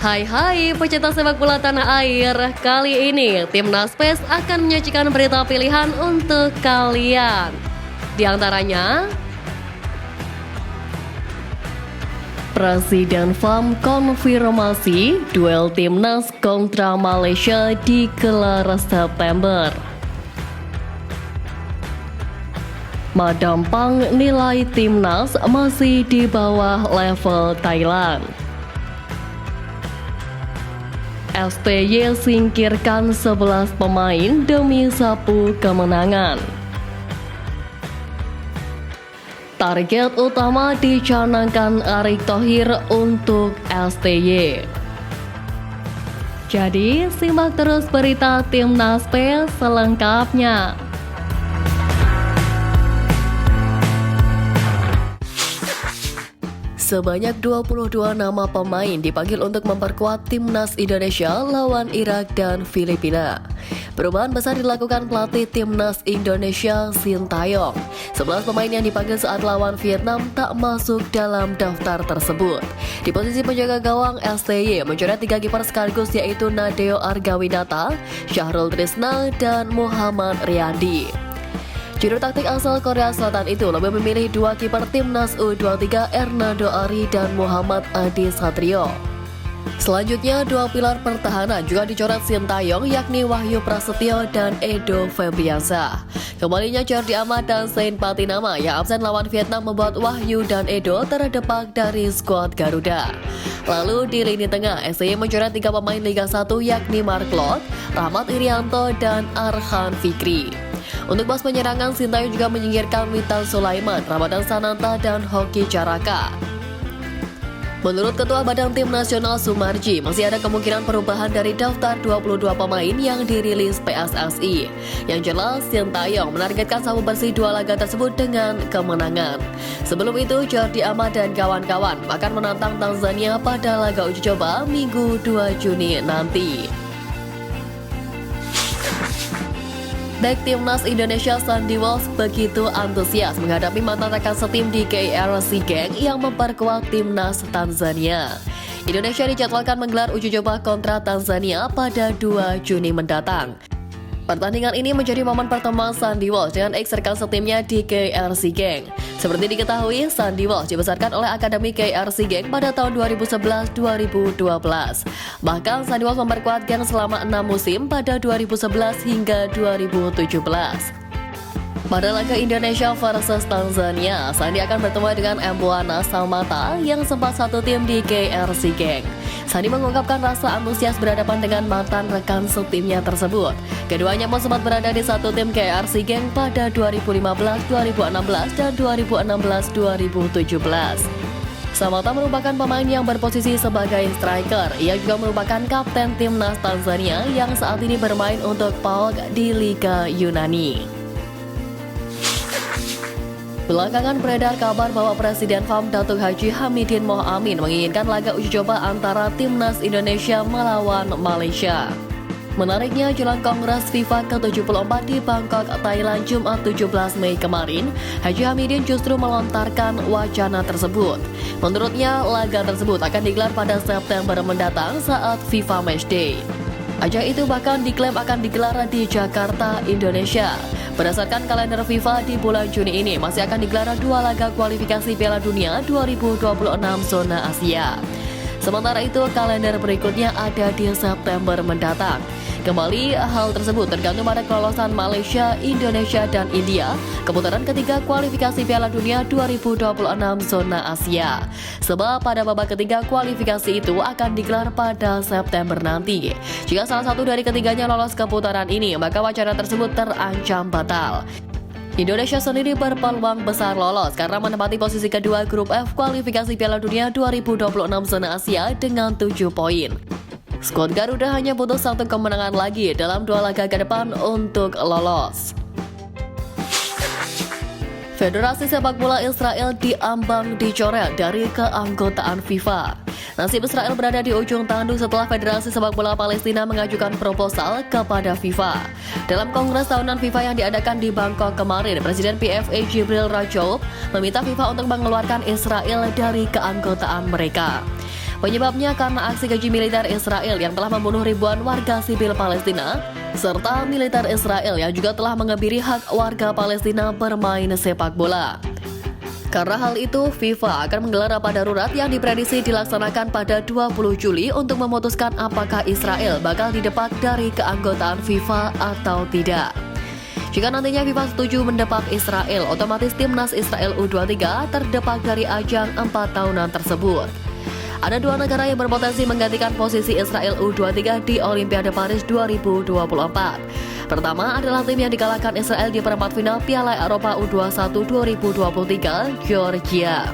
Hai pecinta sepak bola tanah air. Kali ini Timnas PES akan menyajikan berita pilihan untuk kalian. Di antaranya, Presiden FAM konfirmasi duel Timnas kontra Malaysia digelar September. Madam Pang nilai Timnas masih di bawah level Thailand. STY singkirkan 11 pemain demi sapu kemenangan. Target utama dicanangkan Erick Thohir untuk STY. Jadi, simak terus berita Timnas PES selengkapnya. Sebanyak 22 nama pemain dipanggil untuk memperkuat Timnas Indonesia lawan Irak dan Filipina. Perubahan besar dilakukan pelatih Timnas Indonesia Sintayong. 11 pemain yang dipanggil saat lawan Vietnam tak masuk dalam daftar tersebut. Di posisi penjaga gawang, STY mencoret 3 kiper sekaligus, yaitu Nadeo Argawinata, Syahrul Trisna, dan Muhammad Riyandi. Juru taktik asal Korea Selatan itu lebih memilih 2 kiper Timnas U23, Ernando Ari dan Muhammad Adi Satrio. Selanjutnya, 2 pilar pertahanan juga dicoret Sintayong, yakni Wahyu Prasetyo dan Edo Febriansyah. Kembalinya Jordi Amat dan Saint Patinama yang absen lawan Vietnam membuat Wahyu dan Edo terdepak dari skuad Garuda. Lalu di lini tengah, STY mencoret 3 pemain Liga 1, yakni Mark Klok, Rahmat Irianto, dan Arhan Fikri. Untuk bos penyerangan, Sintayong juga menyingkirkan Witan Sulaiman, Ramadan Sananta, dan Hoki Caraka. Menurut Ketua Badan Tim Nasional Sumarji, masih ada kemungkinan perubahan dari daftar 22 pemain yang dirilis PSSI. Yang jelas, Sintayong menargetkan sapu bersih 2 laga tersebut dengan kemenangan. Sebelum itu, Jordi Amat dan kawan-kawan akan menantang Tanzania pada laga uji coba Minggu 2 Juni nanti. Bek Timnas Indonesia Sandy Walsh begitu antusias menghadapi mantan rekan setim di KRC Gang yang memperkuat Timnas Tanzania. Indonesia dijadwalkan menggelar uji coba kontra Tanzania pada 2 Juni mendatang. Pertandingan ini menjadi momen pertemuan Sandy Walsh dengan ex-rekan setimnya di KRC Gang. Seperti diketahui, Sandy Walsh dibesarkan oleh Akademi KRC Gang pada tahun 2011-2012. Bahkan Sandy Walsh memperkuat Gang selama 6 musim pada 2011 hingga 2017. Pada laga Indonesia versus Tanzania, Sandy akan bertemu dengan Mbwana Samata yang sempat satu tim di KRC Gang. Sandy mengungkapkan rasa antusias berhadapan dengan mantan rekan setimnya tersebut. Keduanya pun sempat berada di satu tim KRC Gang pada 2015, 2016, dan 2016-2017. Samata merupakan pemain yang berposisi sebagai striker. Ia juga merupakan kapten Timnas Tanzania yang saat ini bermain untuk PAOK di Liga Yunani. Belakangan beredar kabar bahwa Presiden FAM Datuk Haji Hamidin Mohamid menginginkan laga uji coba antara Timnas Indonesia melawan Malaysia. Menariknya, jelang Kongres FIFA ke-74 di Bangkok, Thailand, Jumat 17 Mei kemarin, Haji Hamidin justru melontarkan wacana tersebut. Menurutnya, laga tersebut akan digelar pada September mendatang saat FIFA Matchday. Ajang itu bahkan diklaim akan digelar di Jakarta, Indonesia. Berdasarkan kalender FIFA, di bulan Juni ini masih akan digelar 2 laga kualifikasi Piala Dunia 2026 zona Asia. Sementara itu, kalender berikutnya ada di September mendatang. Kembali, hal tersebut tergantung pada kelolosan Malaysia, Indonesia, dan India keputaran ketiga kualifikasi Piala Dunia 2026 zona Asia. Sebab pada babak ketiga kualifikasi itu akan digelar pada September nanti. Jika salah satu dari ketiganya lolos ke putaran ini, maka wacana tersebut terancam batal. Indonesia sendiri berpeluang besar lolos karena menempati posisi kedua grup F kualifikasi Piala Dunia 2026 zona Asia dengan 7 poin. Skuad Garuda hanya butuh 1 kemenangan lagi dalam 2 laga ke depan untuk lolos. Federasi Sepak Bola Israel diambang dicoret dari keanggotaan FIFA. Nasib Israel berada di ujung tanduk setelah Federasi Sepak Bola Palestina mengajukan proposal kepada FIFA. Dalam Kongres Tahunan FIFA yang diadakan di Bangkok kemarin, Presiden PFA Jibril Rajoub meminta FIFA untuk mengeluarkan Israel dari keanggotaan mereka. Penyebabnya karena aksi keji militer Israel yang telah membunuh ribuan warga sipil Palestina, serta militer Israel yang juga telah mengebiri hak warga Palestina bermain sepak bola. Karena hal itu, FIFA akan menggelar rapat darurat yang diprediksi dilaksanakan pada 20 Juli untuk memutuskan apakah Israel bakal didepak dari keanggotaan FIFA atau tidak. Jika nantinya FIFA setuju mendepak Israel, otomatis timnas Israel U23 terdepak dari ajang 4 tahunan tersebut. Ada dua negara yang berpotensi menggantikan posisi Israel U23 di Olimpiade Paris 2024. Pertama adalah tim yang dikalahkan Israel di perempat final Piala Eropa U21 2023, Georgia.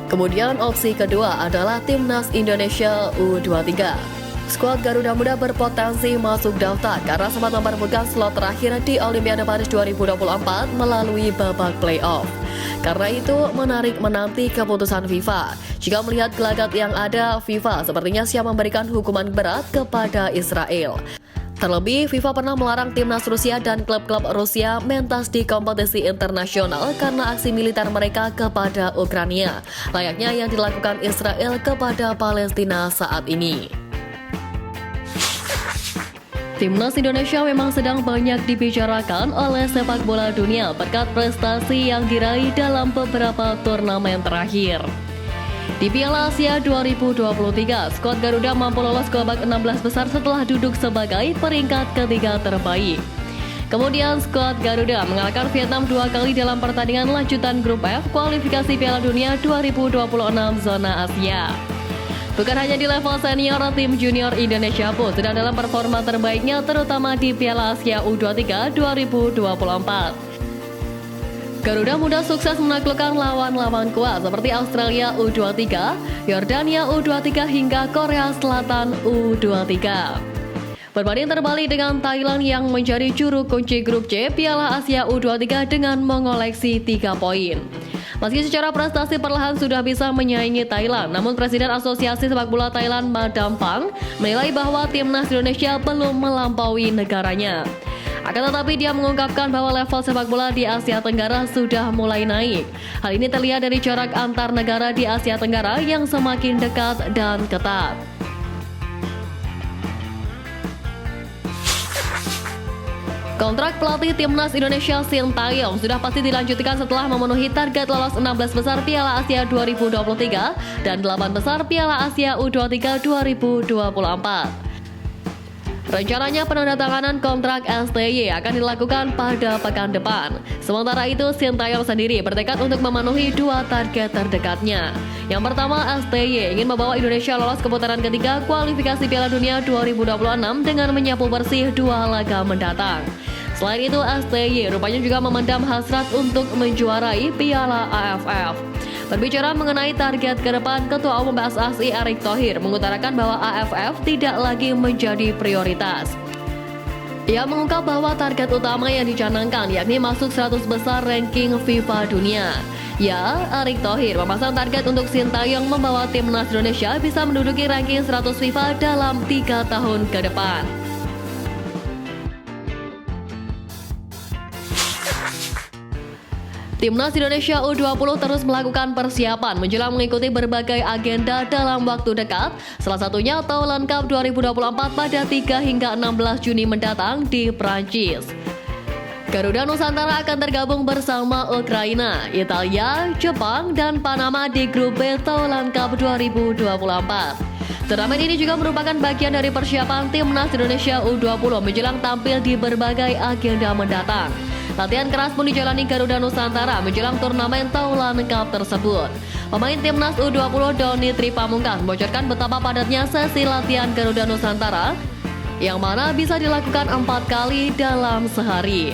Kemudian opsi kedua adalah timnas Indonesia U23. Skuad Garuda Muda berpotensi masuk daftar karena sempat memperebutkan slot terakhir di Olimpiade Paris 2024 melalui babak playoff. Karena itu, menarik menanti keputusan FIFA. Jika melihat gelagat yang ada, FIFA sepertinya siap memberikan hukuman berat kepada Israel. Terlebih, FIFA pernah melarang timnas Rusia dan klub-klub Rusia mentas di kompetisi internasional karena aksi militer mereka kepada Ukraina, layaknya yang dilakukan Israel kepada Palestina saat ini. Timnas Indonesia memang sedang banyak dibicarakan oleh sepak bola dunia berkat prestasi yang diraih dalam beberapa turnamen terakhir. Di Piala Asia 2023, skuad Garuda mampu lolos ke babak 16 besar setelah duduk sebagai peringkat ketiga terbaik. Kemudian skuad Garuda mengalahkan Vietnam 2 kali dalam pertandingan lanjutan grup F kualifikasi Piala Dunia 2026 zona Asia. Bukan hanya di level senior, tim junior Indonesia pun sedang dalam performa terbaiknya terutama di Piala Asia U23 2024. Garuda Muda sukses menaklukkan lawan-lawan kuat seperti Australia U23, Yordania U23 hingga Korea Selatan U23. Berbanding terbalik dengan Thailand yang menjadi juru kunci grup C Piala Asia U23 dengan mengoleksi 3 poin. Meski secara prestasi perlahan sudah bisa menyaingi Thailand, namun Presiden Asosiasi Sepak Bola Thailand Madam Phang menilai bahwa timnas Indonesia belum melampaui negaranya. Akan tetapi dia mengungkapkan bahwa level sepak bola di Asia Tenggara sudah mulai naik. Hal ini terlihat dari jarak antar negara di Asia Tenggara yang semakin dekat dan ketat. Kontrak pelatih timnas Indonesia Sintayong sudah pasti dilanjutkan setelah memenuhi target lolos 16 besar Piala Asia 2023 dan 8 besar Piala Asia U23 2024. Rencananya penandatanganan kontrak STY akan dilakukan pada pekan depan. Sementara itu, Sintayong sendiri bertekad untuk memenuhi 2 target terdekatnya. Yang pertama, STY ingin membawa Indonesia lolos ke putaran ketiga kualifikasi Piala Dunia 2026 dengan menyapu bersih 2 laga mendatang. Selain itu, STY rupanya juga memendam hasrat untuk menjuarai Piala AFF. Berbicara mengenai target ke depan, Ketua Umum PSSI Erick Thohir mengutarakan bahwa AFF tidak lagi menjadi prioritas. Ia mengungkap bahwa target utama yang dicanangkan yakni masuk 100 besar ranking FIFA dunia. Ya, Erick Thohir memasang target untuk Sintayong membawa timnas Indonesia bisa menduduki ranking 100 FIFA dalam 3 tahun ke depan. Timnas Indonesia U20 terus melakukan persiapan menjelang mengikuti berbagai agenda dalam waktu dekat, salah satunya Thailand Cup 2024 pada 3 hingga 16 Juni mendatang di Prancis. Garuda Nusantara akan tergabung bersama Ukraina, Italia, Jepang, dan Panama di grup B Thailand Cup 2024. Turnamen ini juga merupakan bagian dari persiapan timnas Indonesia U20 menjelang tampil di berbagai agenda mendatang. Latihan keras pun dijalani Garuda Nusantara menjelang turnamen Thailand Cup tersebut. Pemain timnas U20 Doni Tripamungkas membocorkan betapa padatnya sesi latihan Garuda Nusantara yang mana bisa dilakukan 4 kali dalam sehari.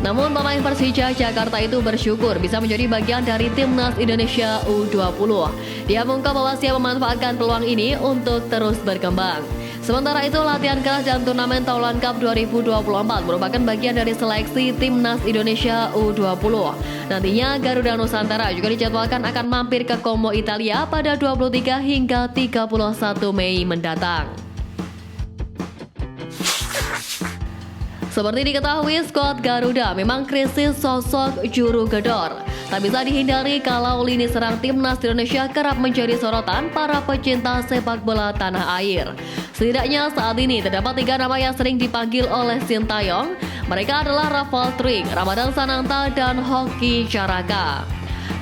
Namun pemain Persija Jakarta itu bersyukur bisa menjadi bagian dari timnas Indonesia U20. Dia mengungkap bahwa siap memanfaatkan peluang ini untuk terus berkembang. Sementara itu, latihan keras dan turnamen Thailand Cup 2024 merupakan bagian dari seleksi timnas Indonesia U20. Nantinya Garuda Nusantara juga dijadwalkan akan mampir ke Como, Italia pada 23 hingga 31 Mei mendatang. Seperti diketahui, skuad Garuda memang krisis sosok juru gedor. Tak bisa dihindari kalau lini serang timnas Indonesia kerap menjadi sorotan para pecinta sepak bola tanah air. Setidaknya saat ini terdapat 3 nama yang sering dipanggil oleh Sintayong. Mereka adalah Rafael Struijk, Ramadan Sananta, dan Hoki Caraka.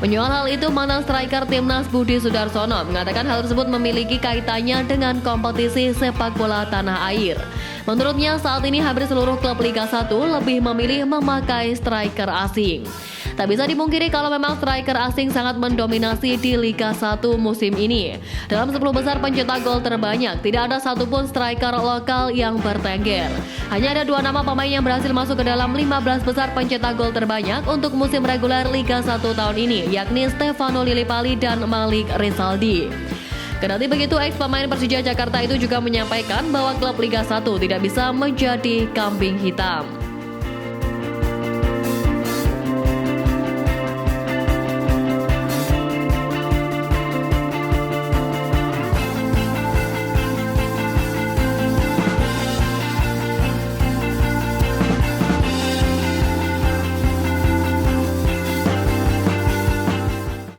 Menyoal hal itu, mantan striker timnas Budi Sudarsono mengatakan hal tersebut memiliki kaitannya dengan kompetisi sepak bola tanah air. Menurutnya saat ini hampir seluruh klub Liga 1 lebih memilih memakai striker asing. Tak bisa dipungkiri kalau memang striker asing sangat mendominasi di Liga 1 musim ini. Dalam 10 besar pencetak gol terbanyak, tidak ada satupun striker lokal yang bertengger. Hanya ada 2 nama pemain yang berhasil masuk ke dalam 15 besar pencetak gol terbanyak untuk musim reguler Liga 1 tahun ini, yakni Stefano Lillipali dan Malik Rizaldi. Kendati begitu, ex-pemain Persija Jakarta itu juga menyampaikan bahwa klub Liga 1 tidak bisa menjadi kambing hitam.